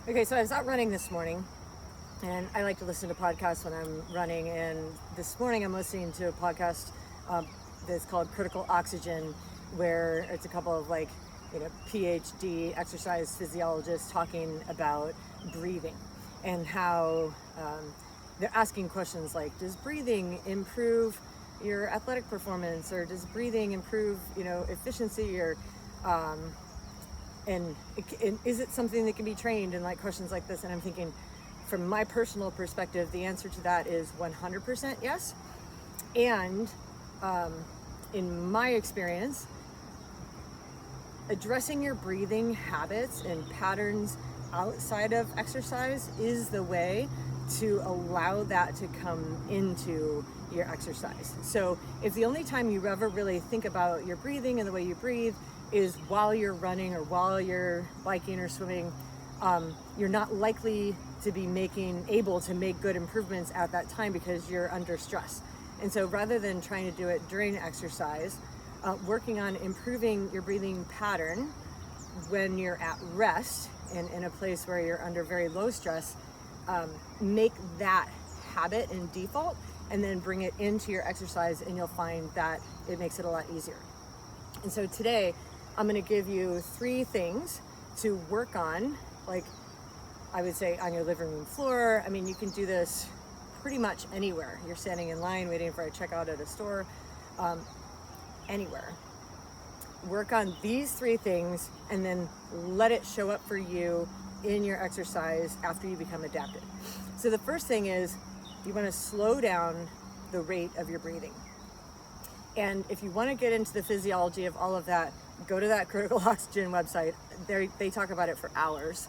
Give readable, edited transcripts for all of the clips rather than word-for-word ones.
Okay, so I was out running this morning, and I like to listen to podcasts when I'm running. And this morning, I'm listening to a podcast that's called Critical Oxygen, where it's a couple of PhD exercise physiologists talking about breathing and how they're asking questions like, does breathing improve your athletic performance, or does breathing improve, efficiency, or and is it something that can be trained, and like questions like this. And I'm thinking, from my personal perspective, the answer to that is 100% yes. And in my experience, addressing your breathing habits and patterns outside of exercise is the way to allow that to come into your exercise. So if the only time you ever really think about your breathing and the way you breathe is while you're running or while you're biking or swimming, you're not likely to be able to make good improvements at that time because you're under stress. And so rather than trying to do it during exercise, working on improving your breathing pattern when you're at rest and in a place where you're under very low stress, make that habit and default, and then bring it into your exercise, and you'll find that it makes it a lot easier. And so today, I'm going to give you 3 things to work on, like I would say on your living room floor. I mean, you can do this pretty much anywhere. You're standing in line waiting for a checkout at a store, anywhere. Work on these 3 things and then let it show up for you in your exercise after you become adapted. So the first thing is you want to slow down the rate of your breathing. And if you want to get into the physiology of all of that, go to that Critical Oxygen website. They talk about it for hours.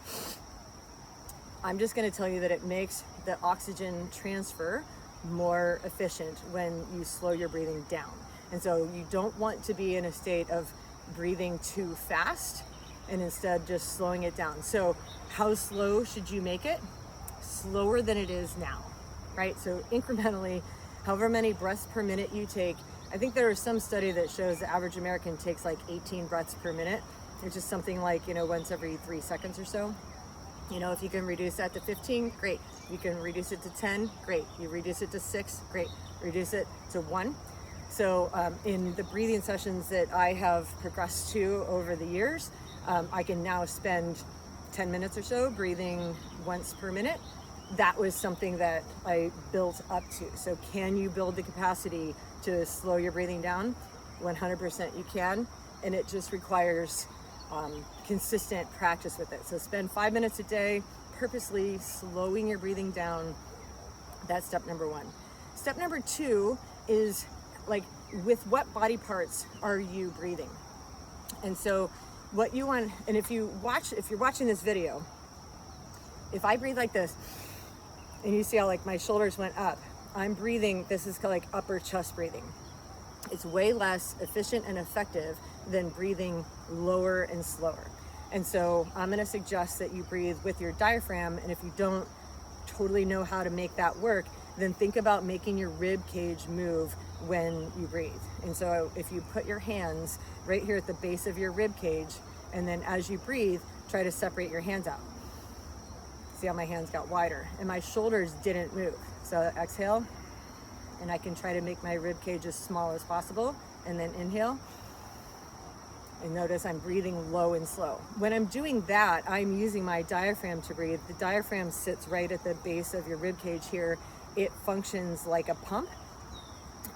I'm just going to tell you that it makes the oxygen transfer more efficient when you slow your breathing down. And so you don't want to be in a state of breathing too fast, and instead just slowing it down. So how slow should you make it? Slower than it is now, right? So incrementally, however many breaths per minute you take. I think there is some study that shows the average American takes like 18 breaths per minute, which is something like, once every 3 seconds or so. If you can reduce that to 15, great. You can reduce it to 10, great. You reduce it to 6, great. Reduce it to 1. So in the breathing sessions that I have progressed to over the years, I can now spend 10 minutes or so breathing once per minute. That was something that I built up to. So can you build the capacity to slow your breathing down? 100% you can. And it just requires consistent practice with it. So spend 5 minutes a day purposely slowing your breathing down. That's step number 1. Step number 2 is with what body parts are you breathing? And so what you want, and if you're watching this video, if I breathe like this, and you see how my shoulders went up, I'm breathing, this is like upper chest breathing. It's way less efficient and effective than breathing lower and slower. And so I'm going to suggest that you breathe with your diaphragm. And if you don't totally know how to make that work, then think about making your rib cage move when you breathe. And so if you put your hands right here at the base of your rib cage, and then as you breathe, try to separate your hands out. See how my hands got wider and my shoulders didn't move. So exhale, and I can try to make my rib cage as small as possible, and then inhale. And notice I'm breathing low and slow. When I'm doing that, I'm using my diaphragm to breathe. The diaphragm sits right at the base of your rib cage here. It functions like a pump,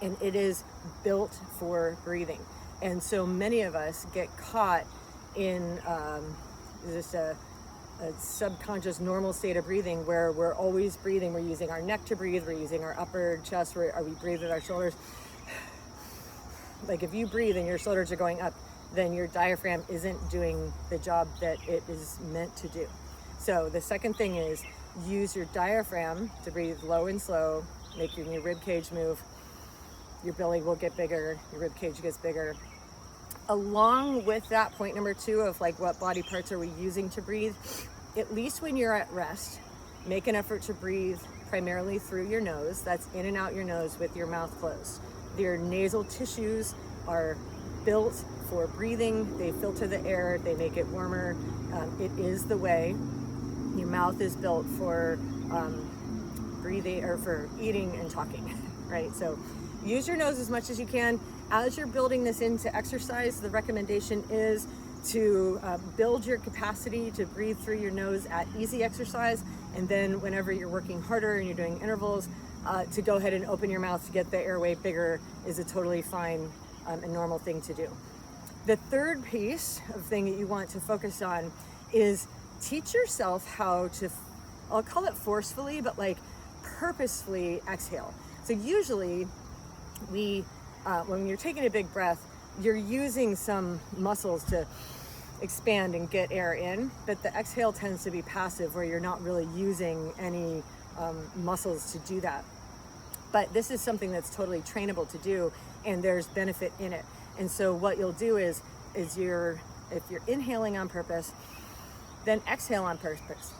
and it is built for breathing. And so many of us get caught in just a subconscious normal state of breathing where we're always breathing. We're using our neck to breathe. We're using our upper chest. We breathe with our shoulders. If you breathe and your shoulders are going up, then your diaphragm isn't doing the job that it is meant to do. So the second thing is use your diaphragm to breathe low and slow, making your rib cage move. Your belly will get bigger, your rib cage gets bigger. Along with that, point number 2 of what body parts are we using to breathe, at least when you're at rest, make an effort to breathe primarily through your nose. That's in and out your nose with your mouth closed. Your nasal tissues are built for breathing. They filter the air, they make it warmer. It is the way. Your mouth is built for breathing or for eating and talking, right? So use your nose as much as you can. As you're building this into exercise, the recommendation is to build your capacity to breathe through your nose at easy exercise, and then whenever you're working harder and you're doing intervals, to go ahead and open your mouth to get the airway bigger is a totally fine and normal thing to do. The third piece of thing that you want to focus on is teach yourself how to, I'll call it forcefully, but like purposefully exhale. So usually when you're taking a big breath, you're using some muscles to expand and get air in, but the exhale tends to be passive where you're not really using any muscles to do that. But this is something that's totally trainable to do, and there's benefit in it. And so what you'll do is if you're inhaling on purpose, then exhale on purpose.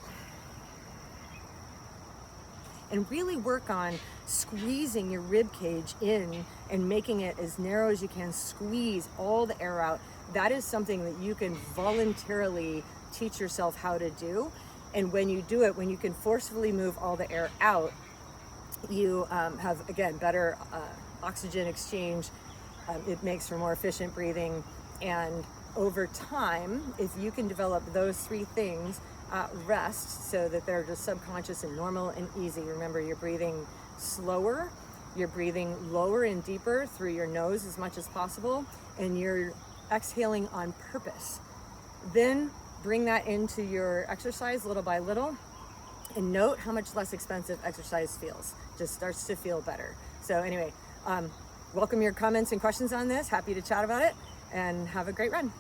And really work on squeezing your rib cage in and making it as narrow as you can. Squeeze all the air out. That is something that you can voluntarily teach yourself how to do. And when you do it, when you can forcefully move all the air out, you have, again, better oxygen exchange. It makes for more efficient breathing. And over time, if you can develop those three things at rest so that they're just subconscious and normal and easy. Remember, you're breathing slower, you're breathing lower and deeper through your nose as much as possible, and you're exhaling on purpose. Then bring that into your exercise little by little, and note how much less expensive exercise feels. Just starts to feel better. So anyway, welcome your comments and questions on this. Happy to chat about it, and have a great run.